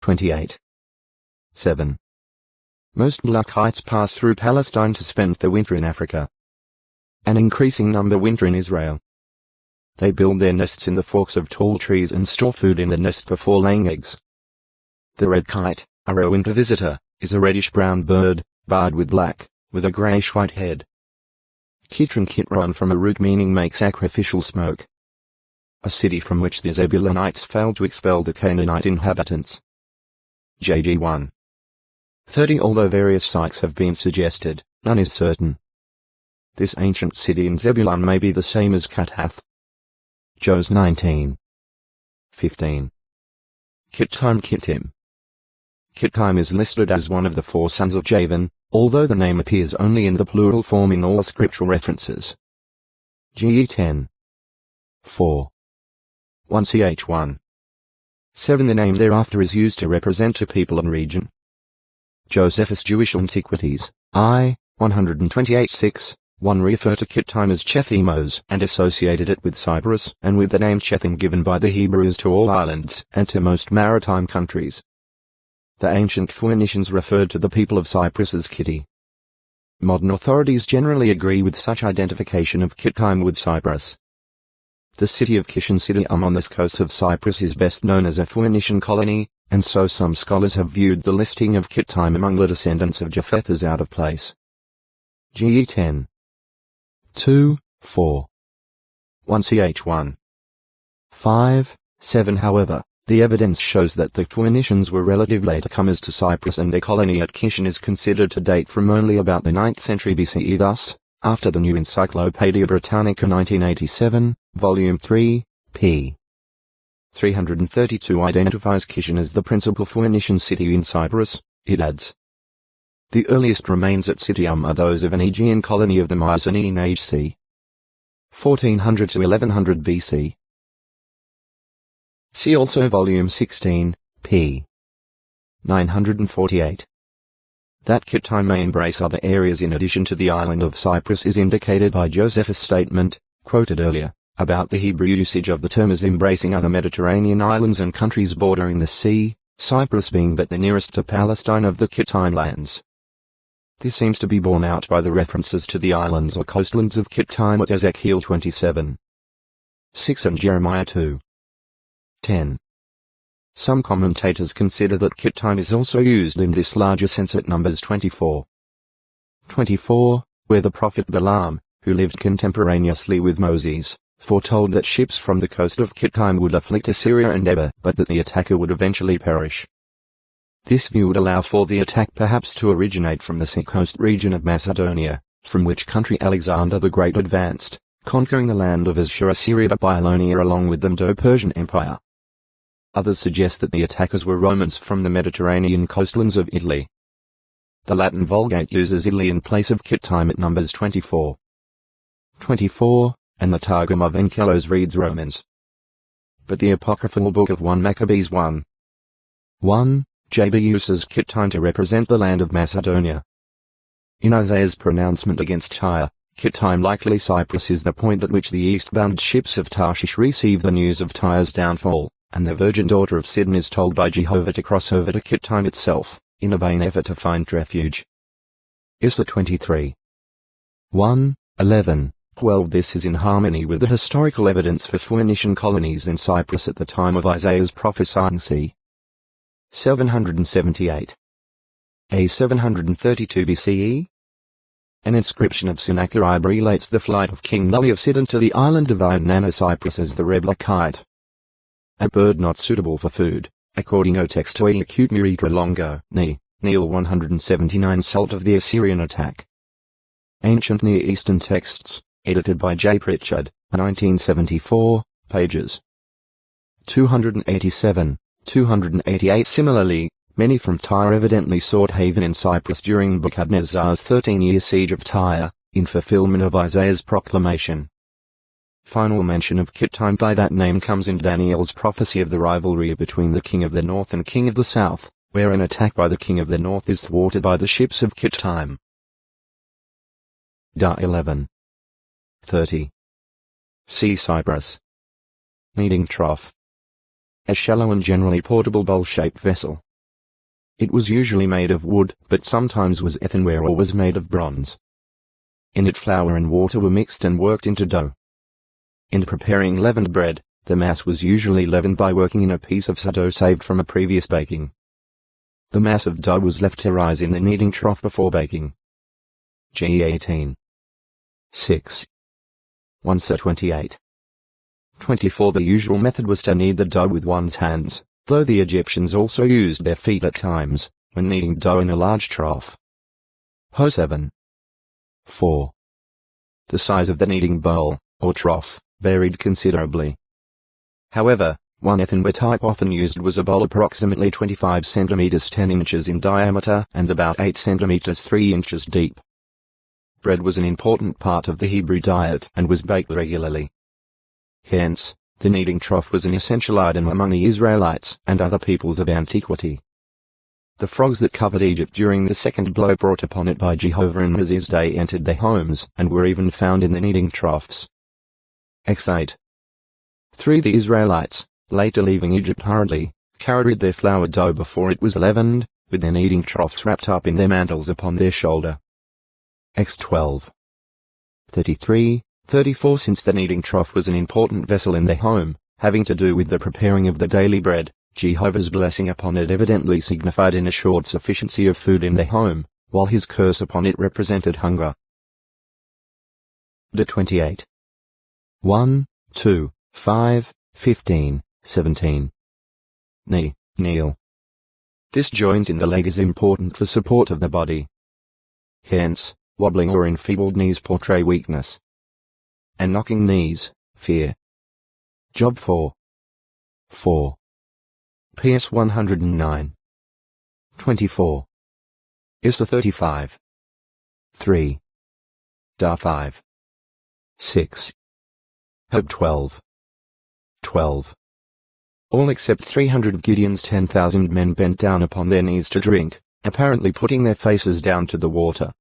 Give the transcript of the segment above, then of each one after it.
28. 7. Most Malachites pass through Palestine to spend the winter in Africa. An increasing number winter in Israel. They build their nests in the forks of tall trees and store food in the nest before laying eggs. The red kite, a rare winter visitor, is a reddish-brown bird, barred with black, with a greyish-white head. Kitron kitron from a root meaning make sacrificial smoke. A city from which the Zebulunites failed to expel the Canaanite inhabitants. JG 1. 30. Although various sites have been suggested, none is certain. This ancient city in Zebulun may be the same as Katath. Jos 19. 15. Kittim Kittim. Kittim is listed as one of the 4 sons of Javan, although the name appears only in the plural form in all scriptural references. GE 10. 4. 1 ch 1. 7. The name thereafter is used to represent a people and region. Josephus Jewish Antiquities, I, 128-6, 1 refer to Kittim as Chethemos and associated it with Cyprus and with the name Chethim given by the Hebrews to all islands and to most maritime countries. The ancient Phoenicians referred to the people of Cyprus as Kitti. Modern authorities generally agree with such identification of Kittim with Cyprus. The city of Kish and City on this coast of Cyprus is best known as a Phoenician colony, and so some scholars have viewed the listing of Kittim among the descendants of Japheth as out of place. GE 10. 2, 4. 1 ch 1. 5, 7. However, the evidence shows that the Phoenicians were relative latecomers to Cyprus and their colony at Kish is considered to date from only about the 9th century BCE. Thus, after the New Encyclopaedia Britannica 1987, Volume 3, p. 332 identifies Kish as the principal Phoenician city in Cyprus, it adds. The earliest remains at Citium are those of an Aegean colony of the Mycenaean age c. 1400 to 1100 BC. See also Volume 16, p. 948. That Kittim may embrace other areas in addition to the island of Cyprus is indicated by Josephus' statement, quoted earlier, about the Hebrew usage of the term as embracing other Mediterranean islands and countries bordering the sea, Cyprus being but the nearest to Palestine of the Kittim lands. This seems to be borne out by the references to the islands or coastlands of Kittim at Ezekiel 27. 6 and Jeremiah 2. 10. Some commentators consider that Kittim is also used in this larger sense at Numbers 24. 24, where the prophet Balaam, who lived contemporaneously with Moses, foretold that ships from the coast of Kittim would afflict Assyria and Eber, but that the attacker would eventually perish. This view would allow for the attack perhaps to originate from the sea-coast region of Macedonia, from which country Alexander the Great advanced, conquering the land of Ashur-Assyria but Babylonia along with the Medo-Persian Empire. Others suggest that the attackers were Romans from the Mediterranean coastlands of Italy. The Latin Vulgate uses Italy in place of Kittim at Numbers 24. 24, and the Targum of Enkelos reads Romans. But the apocryphal book of 1 Maccabees 1. 1, JB uses Kittim to represent the land of Macedonia. In Isaiah's pronouncement against Tyre, Kittim, likely Cyprus, is the point at which the eastbound ships of Tarshish receive the news of Tyre's downfall, and the virgin daughter of Sidon is told by Jehovah to cross over to Kittim itself, in a vain effort to find refuge. Isla 23. 1, 11, 12. This is in harmony with the historical evidence for Phoenician colonies in Cyprus at the time of Isaiah's prophesying c. 778. A 732 BCE? An inscription of Sennacherib relates the flight of King Nulli of Sidon to the island of Idnana, Cyprus as the Reblakite. A bird not suitable for food, according to Textoi Acute Muritra Longo, Neil 179. Salt of the Assyrian attack. Ancient Near Eastern Texts, edited by J. Pritchard, 1974, pages 287. 288. Similarly, many from Tyre evidently sought haven in Cyprus during Nebuchadnezzar's 13-year siege of Tyre, in fulfillment of Isaiah's proclamation. Final mention of Kittim by that name comes in Daniel's prophecy of the rivalry between the king of the north and king of the south, where an attack by the king of the north is thwarted by the ships of Kittim. Da 11. 30. See Cyprus. Kneading trough. A shallow and generally portable bowl-shaped vessel, It was usually made of wood, but sometimes was earthenware or was made of bronze. In it flour and water were mixed and worked into dough. In preparing leavened bread, the mass was usually leavened by working in a piece of dough saved from a previous baking. The mass of dough was left to rise in the kneading trough before baking. G 18. 6. 1 Sir 28. 24. The usual method was to knead the dough with one's hands, though the Egyptians also used their feet at times, when kneading dough in a large trough. Ho 7. 4. The size of the kneading bowl, or trough, varied considerably. However, one earthenware type often used was a bowl approximately 25 centimeters 10 inches in diameter and about 8 centimeters 3 inches deep. Bread was an important part of the Hebrew diet and was baked regularly. Hence, the kneading trough was an essential item among the Israelites and other peoples of antiquity. The frogs that covered Egypt during the second blow brought upon it by Jehovah in Moses' day entered their homes and were even found in the kneading troughs. X 8. 3. The Israelites, later leaving Egypt hurriedly, carried their flour dough before it was leavened, with their kneading troughs wrapped up in their mantles upon their shoulder. X 12. 33, 34. Since the kneading trough was an important vessel in their home, having to do with the preparing of the daily bread, Jehovah's blessing upon it evidently signified an assured sufficiency of food in their home, while his curse upon it represented hunger. De 28. 1, 2, 5, 15, 17. Kneel. This joint in the leg is important for support of the body. Hence, wobbling or enfeebled knees portray weakness. And knocking knees, fear. Job 4. 4. PS 109. 24. Issa 35. 3. Dar 5. 6. Hob 12. 12. All except 300 of Gideon's 10,000 men bent down upon their knees to drink, apparently putting their faces down to the water.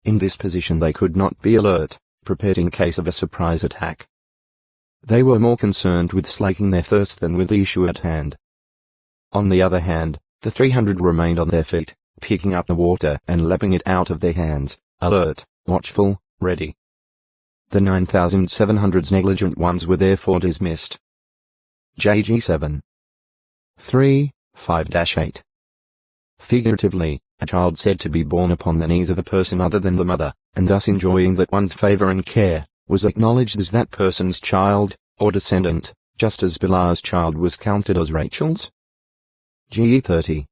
In this position they could not be alert, prepared in case of a surprise attack. They were more concerned with slaking their thirst than with the issue at hand. On the other hand, the 300 remained on their feet, picking up the water and lapping it out of their hands, alert, watchful, ready. The 9,700's negligent ones were therefore dismissed. JG 7. 3, 5-8. Figuratively, a child said to be born upon the knees of a person other than the mother, and thus enjoying that one's favor and care, was acknowledged as that person's child, or descendant, just as Bilhah's child was counted as Rachel's. GE 30.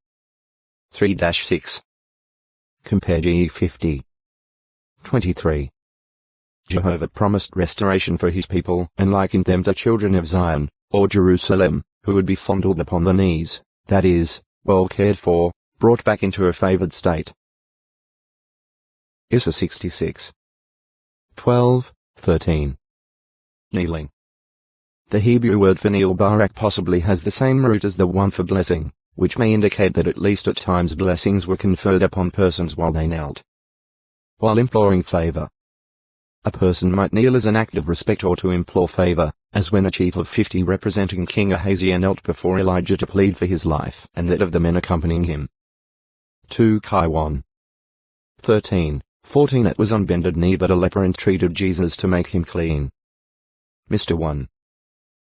3-6. Compare GE 50. 23. Jehovah promised restoration for his people and likened them to children of Zion, or Jerusalem, who would be fondled upon the knees, that is, well cared for, brought back into a favored state. Issa 66. 12, 13. Kneeling. The Hebrew word for kneel barak possibly has the same root as the one for blessing, which may indicate that at least at times blessings were conferred upon persons while they knelt. While imploring favor, a person might kneel as an act of respect or to implore favor, as when a chief of 50 representing King Ahaziah knelt before Elijah to plead for his life and that of the men accompanying him. 2 Kai 1. 13, 14. It was on bended knee that a leper entreated Jesus to make him clean. Mr. 1.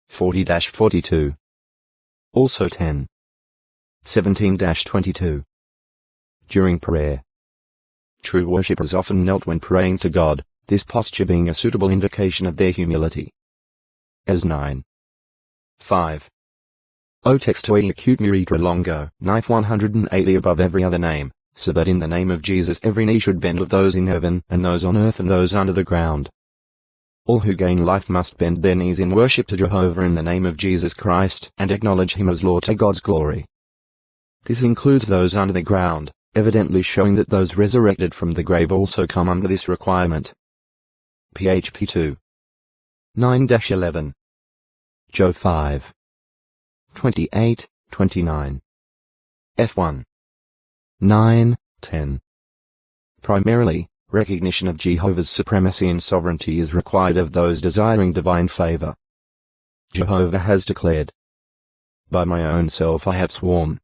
40-42. Also 10. 17-22. During prayer. True worshippers often knelt when praying to God, this posture being a suitable indication of their humility. As 9. 5. O textoi acute muritra longo, knife 180 above every other name, so that in the name of Jesus every knee should bend of those in heaven and those on earth and those under the ground. All who gain life must bend their knees in worship to Jehovah in the name of Jesus Christ and acknowledge him as Lord to God's glory. This includes those under the ground, evidently showing that those resurrected from the grave also come under this requirement. PHP 2. 9-11. Joe 5. 28, 29. F1. 9, 10. Primarily, recognition of Jehovah's supremacy and sovereignty is required of those desiring divine favor. Jehovah has declared, "By my own self I have sworn."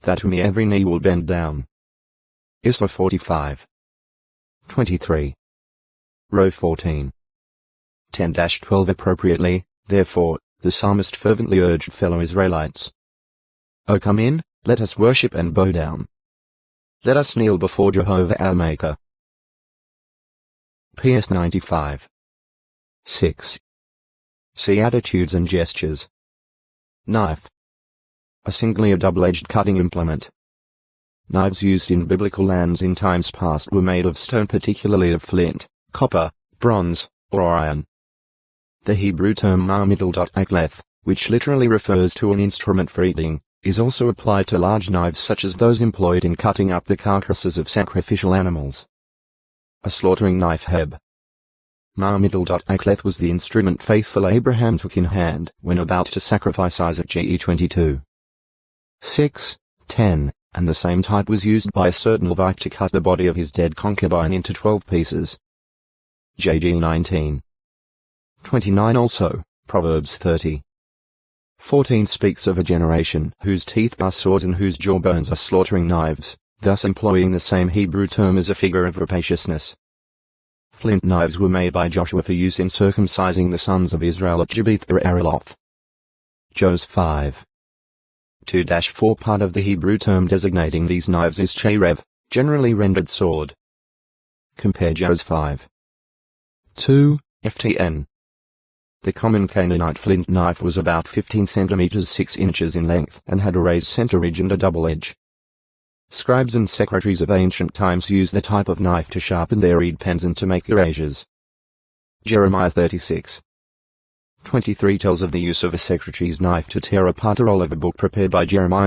that to me every knee will bend down. Isra 45. 23. Row 14. 10-12 Appropriately, therefore, the psalmist fervently urged fellow Israelites. O come in, let us worship and bow down. Let us kneel before Jehovah our Maker. PS 95. 6. See attitudes and gestures. Knife. A singly or double-edged cutting implement. Knives used in biblical lands in times past were made of stone, particularly of flint, copper, bronze, or iron. The Hebrew term ma'amidal.akleth, which literally refers to an instrument for eating, is also applied to large knives such as those employed in cutting up the carcasses of sacrificial animals. A slaughtering knife. Heb. Ma'amidal.akleth was the instrument faithful Abraham took in hand when about to sacrifice Isaac. Ge 22. 6, 10, and the same type was used by a certain Levite to cut the body of his dead concubine into 12 pieces. JG 19. 29 Also, Proverbs 30. 14 speaks of a generation whose teeth are swords and whose jawbones are slaughtering knives, thus employing the same Hebrew term as a figure of rapaciousness. Flint knives were made by Joshua for use in circumcising the sons of Israel at Gibeath-Ariloth. Jos 5. 2-4 Part of the Hebrew term designating these knives is cherev, generally rendered sword. Compare Jos 5. 2, ftn. The common Canaanite flint knife was about 15 centimeters 6 inches in length and had a raised center ridge and a double edge. Scribes and secretaries of ancient times used the type of knife to sharpen their reed pens and to make erasures. Jeremiah 36. 23 tells of the use of a secretary's knife to tear apart a roll of a book prepared by Jeremiah.